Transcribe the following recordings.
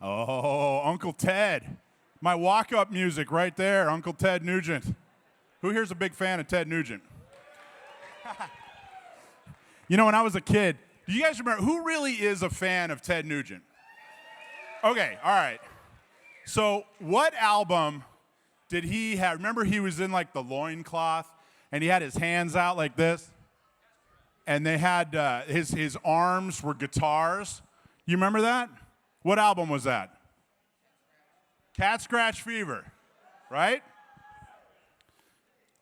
Oh, Uncle Ted. My walk-up music right there, Uncle Ted Nugent. Who here's a big fan of Ted Nugent? You know, when I was a kid, do you guys remember, who really is a fan of Ted Nugent? Okay, all right. So what album did he have? Remember he was in like the loincloth and he had his hands out like this? And they had, his arms were guitars. You remember that? What album was that? Cat Scratch Fever, right?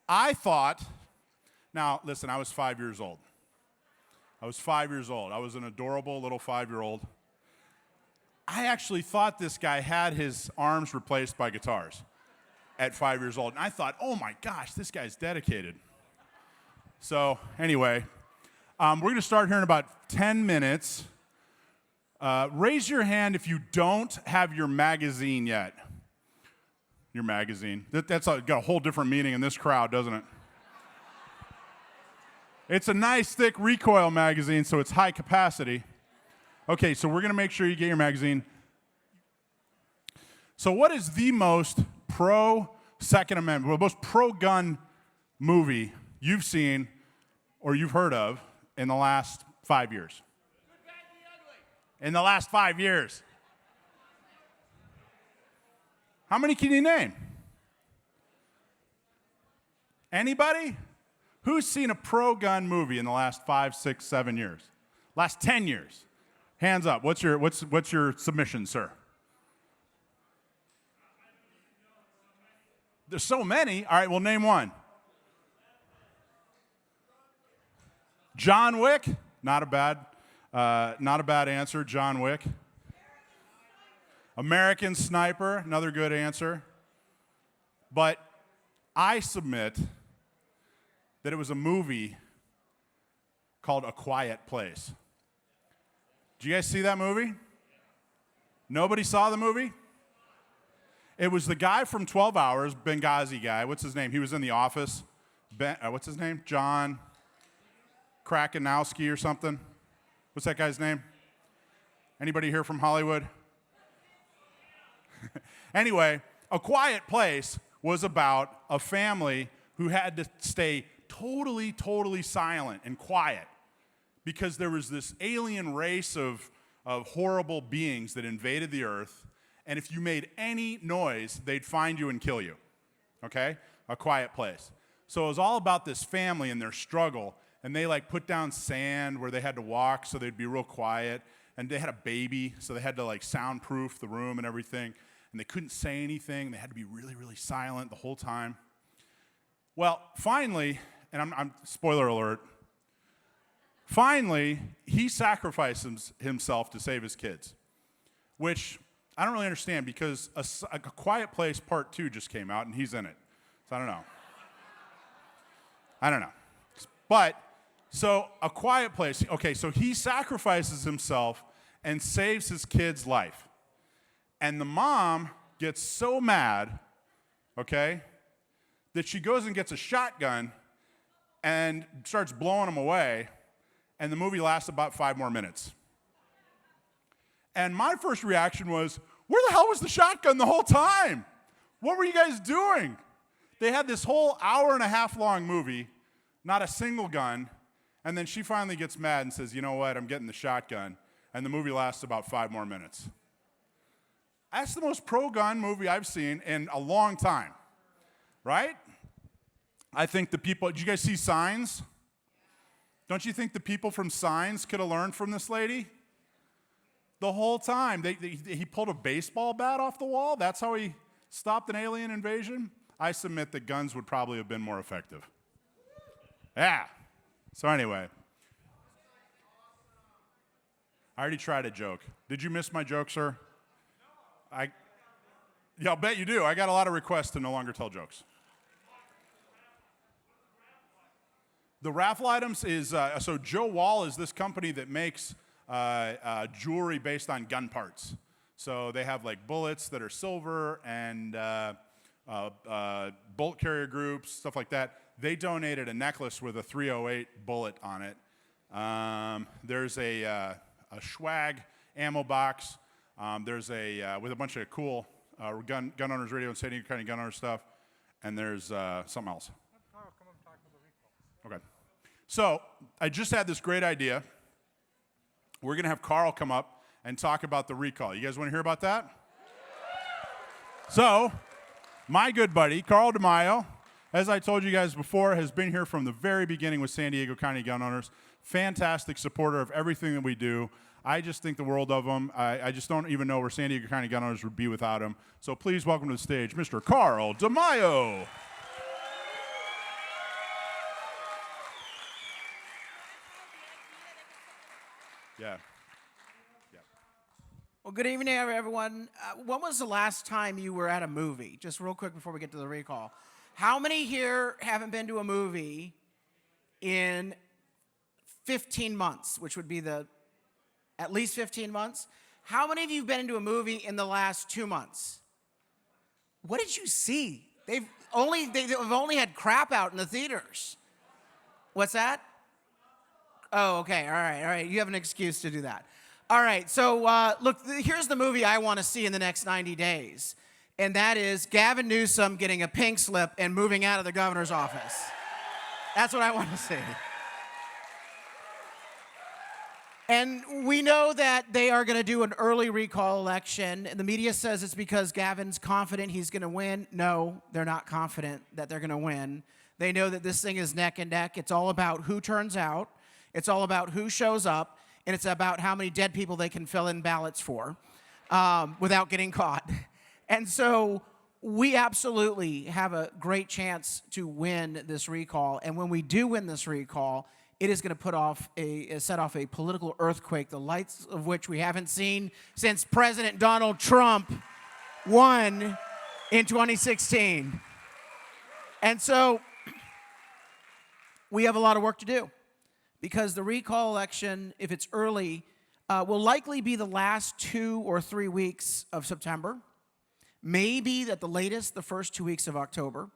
I thought, now listen, I was 5 years old. I was 5 years old. I was an adorable little 5-year-old. I actually thought this guy had his arms replaced by guitars at 5 years old. And I thought, oh my gosh, this guy's dedicated. So anyway, we're going to start here in about 10 minutes. Raise your hand if you don't have your magazine yet. Your magazine. That's got a whole different meaning in this crowd, doesn't it? It's a nice, thick recoil magazine, so it's high capacity. Okay, so we're going to make sure you get your magazine. So what is the most pro-Second Amendment, well, most pro-gun movie you've seen or you've heard of in the last 5 years? In the last 5 years. How many can you name? Anybody? Who's seen a pro-gun movie in the last 5, 6, 7 years? Last 10 years? Hands up. What's your submission, sir? There's so many. All right, well, name one. John Wick? Not a bad answer. John Wick. American Sniper, another good answer. But I submit that it was a movie called A Quiet Place. Did you guys see that movie? Nobody saw the movie? It was the guy from 12 Hours, Benghazi guy. What's his name? He was in The Office. What's his name? John Krasinski or something. What's that guy's name? Anybody here from Hollywood? Anyway, A Quiet Place was about a family who had to stay totally silent and quiet because there was this alien race of horrible beings that invaded the earth, and if you made any noise, they'd find you and kill you, okay? A Quiet Place. So it was all about this family and their struggle, and they like put down sand where they had to walk so they'd be real quiet, and they had a baby, so they had to like soundproof the room and everything, and they couldn't say anything. They had to be really silent the whole time. Well, finally, and I'm spoiler alert, finally, he sacrificed himself to save his kids, which I don't really understand because a Quiet Place Part 2 just came out, and he's in it. So I don't know. But, so A Quiet Place, okay, so he sacrifices himself and saves his kid's life. And the mom gets so mad, okay, that she goes and gets a shotgun and starts blowing him away, and the movie lasts about 5 more minutes. And my first reaction was, where the hell was the shotgun the whole time? What were you guys doing? They had this whole hour-and-a-half long movie, not a single gun, and then she finally gets mad and says, you know what, I'm getting the shotgun, and the movie lasts about 5 more minutes. That's the most pro-gun movie I've seen in a long time, right? I think the people, did you guys see Signs? Don't you think the people from Signs could have learned from this lady? The whole time. He pulled a baseball bat off the wall? That's how he stopped an alien invasion? I submit that guns would probably have been more effective. Yeah. So anyway. I already tried a joke. Did you miss my joke, sir? I'll bet you do. I got a lot of requests to no longer tell jokes. The raffle items is, so Joe Wall is this company that makes jewelry based on gun parts. So they have like bullets that are silver and bolt carrier groups, stuff like that. They donated a necklace with a 308 bullet on it. There's a Schwag ammo box. There's with a bunch of cool gun owners radio and San Diego County Gun Owners stuff, and there's something else. Okay. So I just had this great idea. We're going to have Carl come up and talk about the recall. You guys want to hear about that? So, my good buddy, Carl Demaio, as I told you guys before, has been here from the very beginning with San Diego County Gun Owners. Fantastic supporter of everything that we do. I just think the world of him. I just don't even know where San Diego County Gun Owners would be without him. So please welcome to the stage, Mr. Carl Demaio. Yeah. Well, good evening, everyone. When was the last time you were at a movie? Just real quick before we get to the recall. How many here haven't been to a movie in 15 months, which would be at least 15 months? How many of you have been into a movie in the last 2 months? What did you see? They've only had crap out in the theaters. What's that? Oh, okay, all right. You have an excuse to do that. All right, so look, here's the movie I want to see in the next 90 days, and that is Gavin Newsom getting a pink slip and moving out of the governor's office. That's what I want to see. And we know that they are going to do an early recall election. The media says it's because Gavin's confident he's going to win. No, they're not confident that they're going to win. They know that this thing is neck and neck. It's all about who turns out. It's all about who shows up. And it's about how many dead people they can fill in ballots for without getting caught. And so we absolutely have a great chance to win this recall. And when we do win this recall, it is going to set off a political earthquake, the lights of which we haven't seen since President Donald Trump won in 2016. And so we have a lot of work to do, because the recall election, if it's early, will likely be the last 2 or 3 weeks of September, maybe at the latest, the first 2 weeks of October.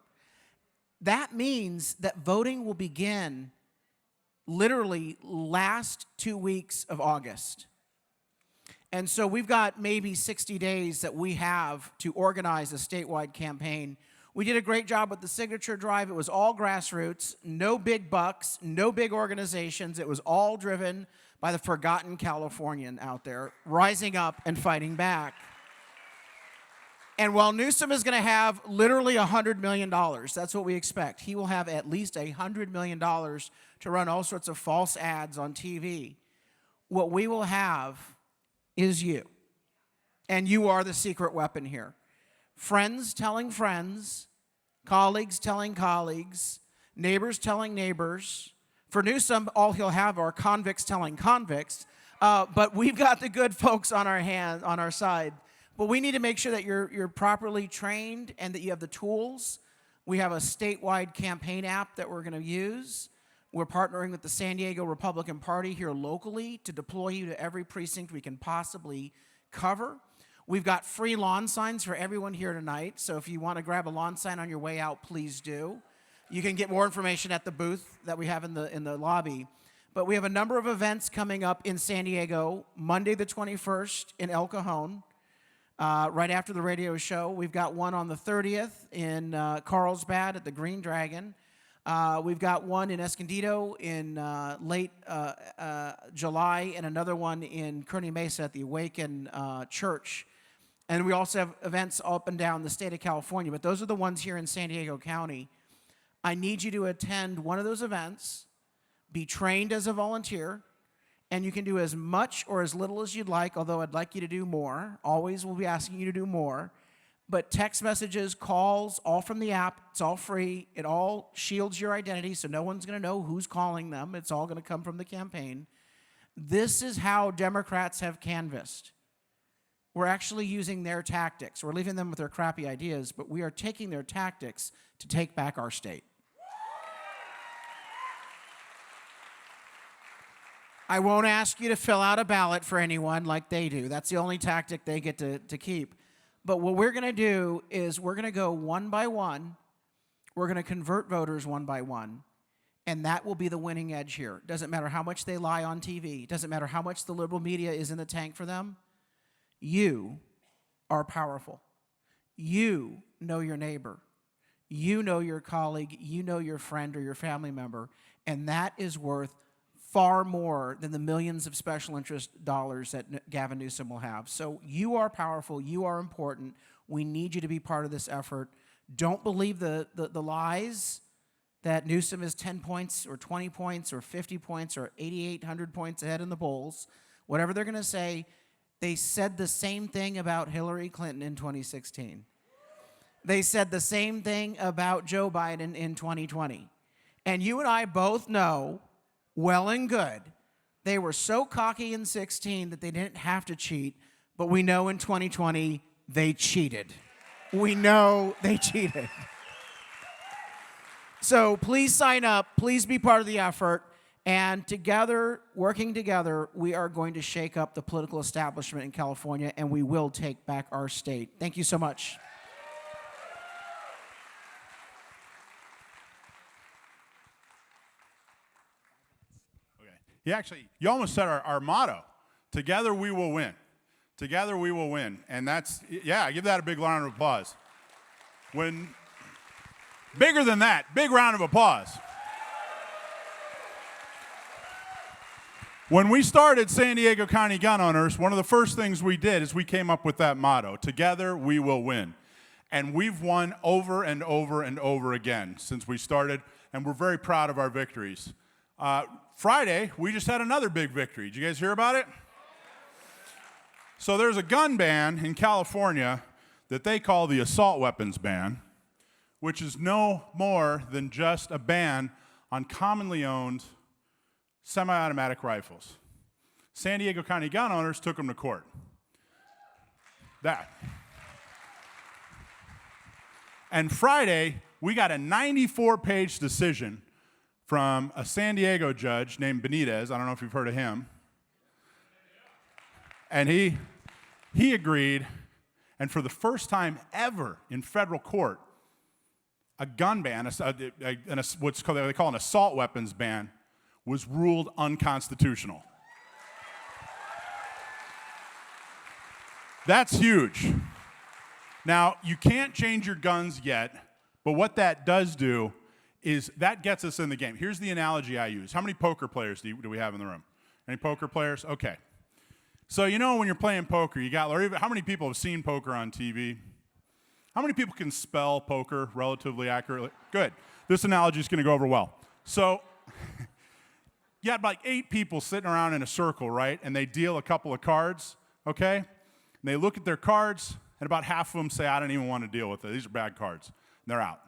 That means that voting will begin literally last 2 weeks of August. And so we've got maybe 60 days that we have to organize a statewide campaign. We did a great job with the signature drive. It was all grassroots, no big bucks, no big organizations. It was all driven by the forgotten Californian out there, rising up and fighting back. And while Newsom is going to have literally $100 million, that's what we expect. He will have at least $100 million to run all sorts of false ads on TV. What we will have is you. And you are the secret weapon here. Friends telling friends, colleagues telling colleagues, neighbors telling neighbors. For Newsom, all he'll have are convicts telling convicts. But we've got the good folks on our side. But we need to make sure that you're properly trained and that you have the tools. We have a statewide campaign app that we're going to use. We're partnering with the San Diego Republican Party here locally to deploy you to every precinct we can possibly cover. We've got free lawn signs for everyone here tonight, so if you want to grab a lawn sign on your way out, please do. You can get more information at the booth that we have in the lobby. But we have a number of events coming up in San Diego. Monday the 21st in El Cajon, right after the radio show. We've got one on the 30th in Carlsbad at the Green Dragon. We've got one in Escondido in late July, and another one in Kearny Mesa at the Awaken Church. And we also have events up and down the state of California, but those are the ones here in San Diego County. I need you to attend one of those events, be trained as a volunteer, and you can do as much or as little as you'd like, although I'd like you to do more. Always will be asking you to do more. But text messages, calls, all from the app. It's all free. It all shields your identity, so no one's going to know who's calling them. It's all going to come from the campaign. This is how Democrats have canvassed. We're actually using their tactics. We're leaving them with their crappy ideas, but we are taking their tactics to take back our state. I won't ask you to fill out a ballot for anyone like they do. That's the only tactic they get to keep. But what we're going to do is we're going to go one by one. We're going to convert voters one by one. And that will be the winning edge here. Doesn't matter how much they lie on TV. Doesn't matter how much the liberal media is in the tank for them. You are powerful. You know your neighbor. You know your colleague. You know your friend or your family member. And that is worth far more than the millions of special interest dollars that Gavin Newsom will have. So you are powerful. You are important. We need you to be part of this effort. Don't believe the lies that Newsom is 10 points or 20 points or 50 points or 8,800 points ahead in the polls. Whatever they're going to say, they said the same thing about Hillary Clinton in 2016. They said the same thing about Joe Biden in 2020. And you and I both know, well and good, they were so cocky in 16 that they didn't have to cheat, but we know in 2020 they cheated. We know they cheated. So please sign up, please be part of the effort, and together, working together, we are going to shake up the political establishment in California, and we will take back our state. Thank you so much. You almost said our motto, together we will win. Together we will win. And that's, yeah, give that a big round of applause. Bigger than that, big round of applause. When we started San Diego County Gun Owners, one of the first things we did is we came up with that motto, together we will win. And we've won over and over and over again since we started, and we're very proud of our victories. Friday, we just had another big victory. Did you guys hear about it? So there's a gun ban in California that they call the assault weapons ban, which is no more than just a ban on commonly owned semi-automatic rifles. San Diego County Gun Owners took them to court. And Friday, we got a 94-page decision from a San Diego judge named Benitez. I don't know if you've heard of him. And he agreed, and for the first time ever in federal court, a gun ban, what's called, they call an assault weapons ban, was ruled unconstitutional. That's huge. Now, you can't change your guns yet, but what that does do is that gets us in the game. Here's the analogy I use. How many poker players do we have in the room? Any poker players? Okay. So you know when you're playing poker, how many people have seen poker on TV? How many people can spell poker relatively accurately? Good. This analogy is going to go over well. So you had like 8 people sitting around in a circle, right? And they deal a couple of cards, okay? And they look at their cards, and about half of them say, I don't even want to deal with it. These are bad cards. And they're out.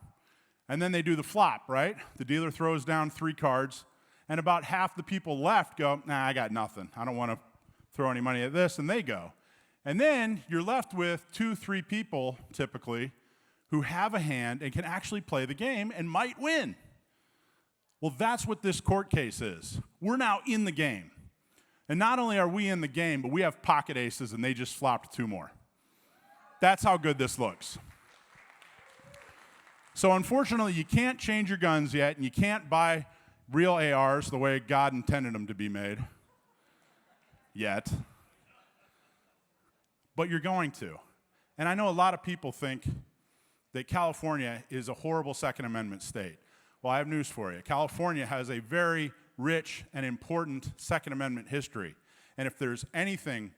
And then they do the flop, right? The dealer throws down 3 cards, and about half the people left go, nah, I got nothing. I don't want to throw any money at this, and they go. And then you're left with 2, 3 people, typically, who have a hand and can actually play the game and might win. Well, that's what this court case is. We're now in the game. And not only are we in the game, but we have pocket aces, and they just flopped 2 more. That's how good this looks. So unfortunately, you can't change your guns yet, and you can't buy real ARs the way God intended them to be made yet. But you're going to. And I know a lot of people think that California is a horrible Second Amendment state. Well, I have news for you. California has a very rich and important Second Amendment history. And if there's anything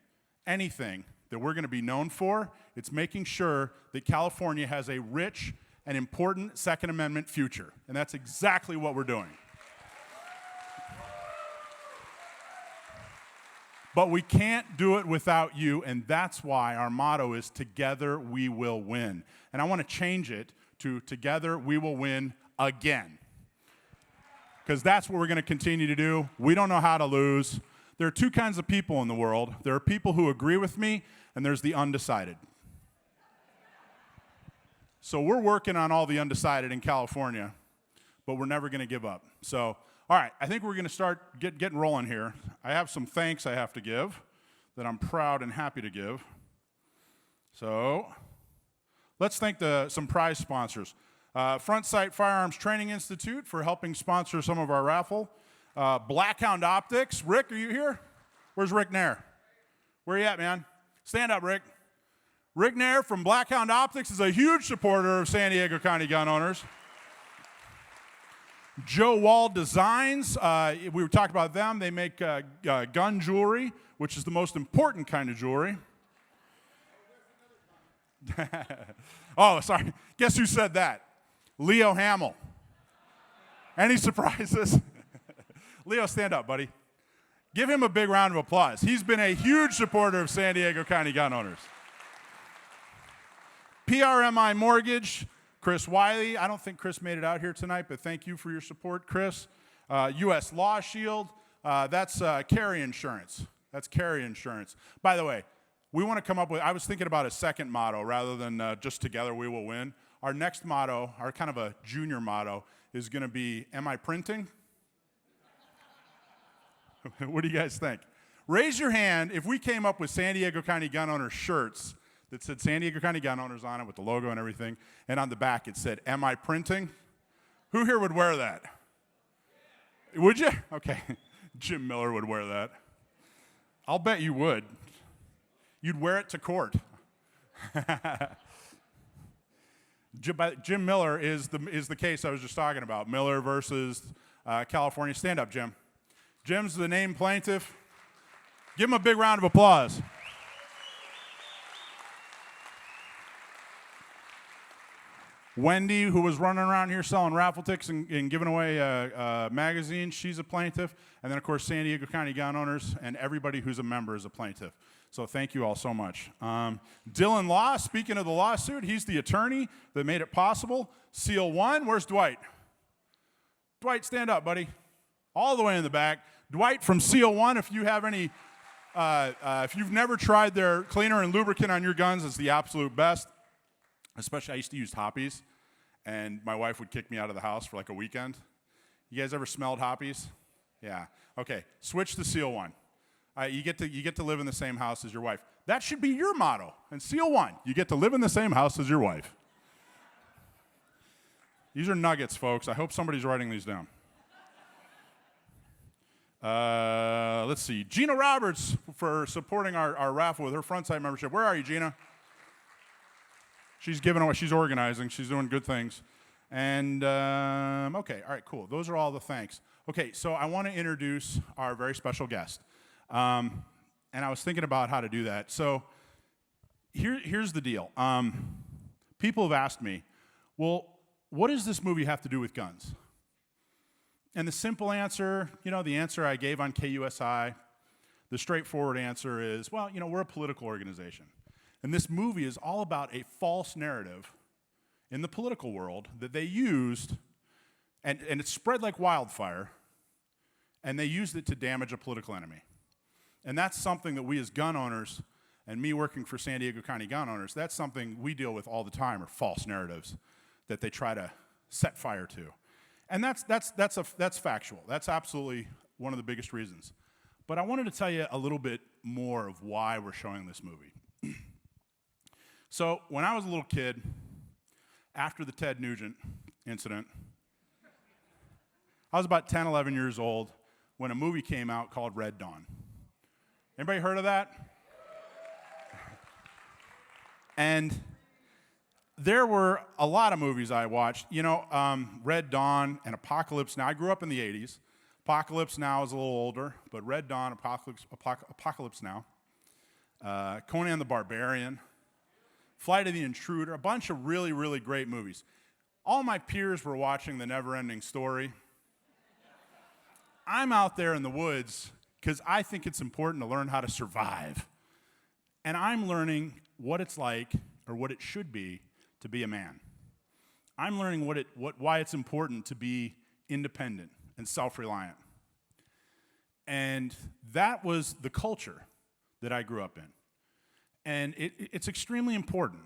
that we're going to be known for, it's making sure that California has a rich and important Second Amendment future. And that's exactly what we're doing. But we can't do it without you, and that's why our motto is Together We Will Win. And I want to change it to Together We Will Win Again. Because that's what we're going to continue to do. We don't know how to lose. There are 2 kinds of people in the world. There are people who agree with me, and there's the undecided. So we're working on all the undecided in California, but we're never going to give up. So, all right, I think we're going to start getting rolling here. I have some thanks I have to give that I'm proud and happy to give. So let's thank some prize sponsors. Front Sight Firearms Training Institute for helping sponsor some of our raffle. Blackhound Optics. Rick, are you here? Where's Rick Nair? Where you at, man? Stand up, Rick. Rick Nair from Blackhound Optics is a huge supporter of San Diego County Gun Owners. Joe Wall Designs, we were talking about them. They make gun jewelry, which is the most important kind of jewelry. Oh, sorry. Guess who said that? Leo Hamill. Any surprises? Leo, stand up, buddy. Give him a big round of applause. He's been a huge supporter of San Diego County Gun Owners. PRMI Mortgage, Chris Wiley. I don't think Chris made it out here tonight, but thank you for your support, Chris. U.S. Law Shield. That's carry insurance. That's carry insurance. By the way, we want to come up with, I was thinking about a second motto rather than just together we will win. Our next motto, our kind of a junior motto, is going to be, am I printing? What do you guys think? Raise your hand if we came up with San Diego County Gun Owners shirts that said San Diego County Gun Owners on it with the logo and everything, and on the back it said, am I printing? Who here would wear that? Would you? Okay. Jim Miller would wear that. I'll bet you would. You'd wear it to court. Jim Miller is the case I was just talking about. Miller versus California. Stand up, Jim. Jim's the named plaintiff. Give him a big round of applause. Wendy, who was running around here selling raffle tickets and giving away magazines, she's a plaintiff. And then, of course, San Diego County Gun Owners and everybody who's a member is a plaintiff. So thank you all so much. Dylan Law, speaking of the lawsuit, he's the attorney that made it possible. Seal 1, where's Dwight? Dwight, stand up, buddy. All the way in the back. Dwight from Seal 1, if you have any, if you've never tried their cleaner and lubricant on your guns, it's the absolute best. Especially, I used to use Hoppies, and my wife would kick me out of the house for like a weekend. You guys ever smelled Hoppies? Yeah. Okay, switch to Seal 1. You get to live in the same house as your wife. That should be your motto. And Seal 1, you get to live in the same house as your wife. These are nuggets, folks. I hope somebody's writing these down. Let's see. Gina Roberts for supporting our raffle with her frontside membership. Where are you, Gina? She's giving away, she's organizing, she's doing good things. And, okay, all right, cool. Those are all the thanks. Okay, so I want to introduce our very special guest. And I was thinking about how to do that. So here's the deal. People have asked me, well, what does this movie have to do with guns? And the simple answer, the answer I gave on KUSI, the straightforward answer is, well, we're a political organization. And this movie is all about a false narrative in the political world that they used, and it spread like wildfire, and they used it to damage a political enemy. And that's something that we as gun owners, and me working for San Diego County Gun Owners, that's something we deal with all the time, are false narratives that they try to set fire to. And that's factual. That's absolutely one of the biggest reasons. But I wanted to tell you a little bit more of why we're showing this movie. So when I was a little kid, after the Ted Nugent incident, I was about 10, 11 years old when a movie came out called Red Dawn. Anybody heard of that? And there were a lot of movies I watched. Red Dawn and Apocalypse Now. I grew up in the 80s. Apocalypse Now is a little older, but Red Dawn, Apocalypse Now. Conan the Barbarian. Flight of the Intruder, a bunch of really, really great movies. All my peers were watching The Never-Ending Story. I'm out there in the woods because I think it's important to learn how to survive. And I'm learning what it's like, or what it should be, to be a man. I'm learning why it's important to be independent and self-reliant. And that was the culture that I grew up in. And it's extremely important.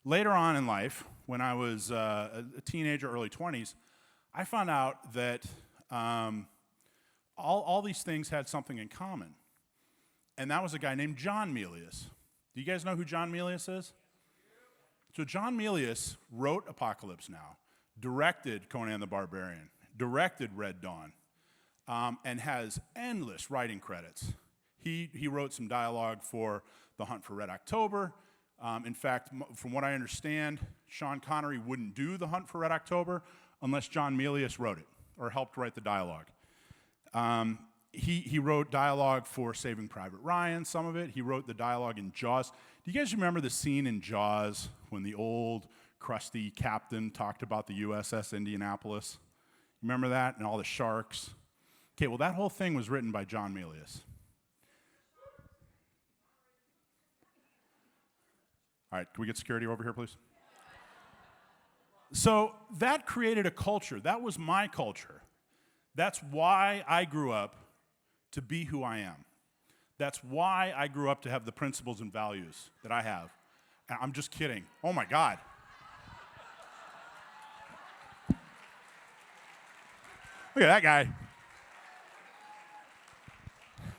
Later on in life, when I was a teenager, early 20s, I found out that all these things had something in common. And that was a guy named John Milius. Do you guys know who John Milius is? So John Milius wrote Apocalypse Now, directed Conan the Barbarian, directed Red Dawn, and has endless writing credits. He wrote some dialogue for The Hunt for Red October. In fact, from what I understand, Sean Connery wouldn't do The Hunt for Red October unless John Milius wrote it or helped write the dialogue. He wrote dialogue for Saving Private Ryan, some of it. He wrote the dialogue in Jaws. Do you guys remember the scene in Jaws when the old crusty captain talked about the USS Indianapolis? Remember that? And all the sharks? Okay, well, that whole thing was written by John Milius. All right, can we get security over here, please? So that created a culture. That was my culture. That's why I grew up to be who I am. That's why I grew up to have the principles and values that I have. And I'm just kidding. Oh my God. Look at that guy.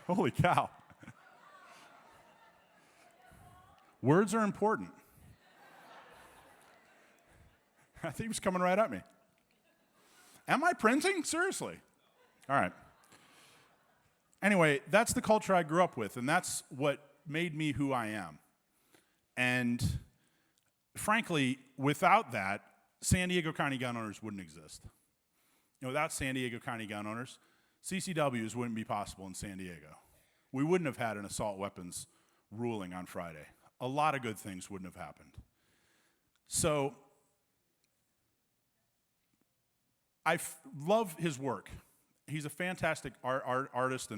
Holy cow. Words are important. I think he was coming right at me. Am I printing? Seriously. All right. Anyway, that's the culture I grew up with, and that's what made me who I am. And frankly, without that, San Diego County Gun Owners wouldn't exist. Without San Diego County Gun Owners, CCWs wouldn't be possible in San Diego. We wouldn't have had an assault weapons ruling on Friday. A lot of good things wouldn't have happened. So I love his work. He's a fantastic artist,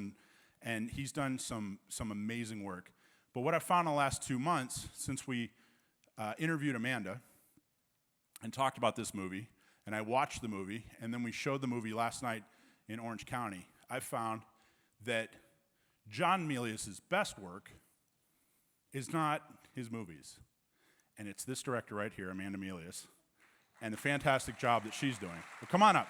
and he's done some amazing work. But what I've found in the last 2 months, since we interviewed Amanda and talked about this movie, and I watched the movie, and then we showed the movie last night in Orange County, I found that John Milius' best work is not his movies. And it's this director right here, Amanda Milius, and the fantastic job that she's doing. Well, come on up.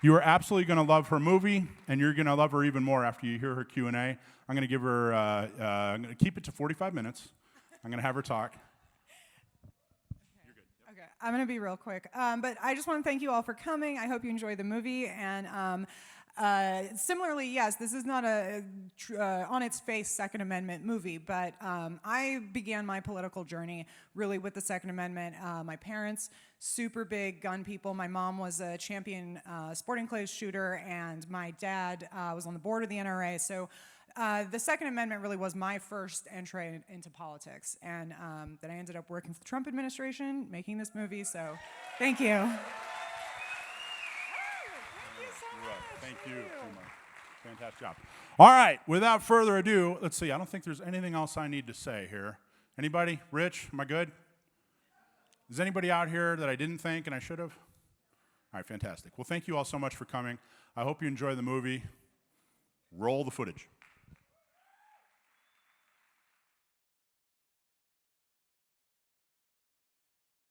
You are absolutely going to love her movie, and you're going to love her even more after you hear her Q&A. I'm going to give her, I'm going to keep it to 45 minutes. I'm going to have her talk. You're good. Yep. Okay, I'm going to be real quick. But I just want to thank you all for coming. I hope you enjoyed the movie. And similarly, yes, this is not a on its face Second Amendment movie, but I began my political journey really with the Second Amendment. My parents, super big gun people. My mom was a champion sporting clays shooter, and my dad was on the board of the NRA. So the Second Amendment really was my first entry into politics. And then I ended up working for the Trump administration, making this movie. So thank you. Thank you. Fantastic job. All right, without further ado, let's see. I don't think there's anything else I need to say here. Anybody? Rich, am I good? Is anybody out here that I didn't thank and I should have? All right, fantastic. Well, thank you all so much for coming. I hope you enjoy the movie. Roll the footage.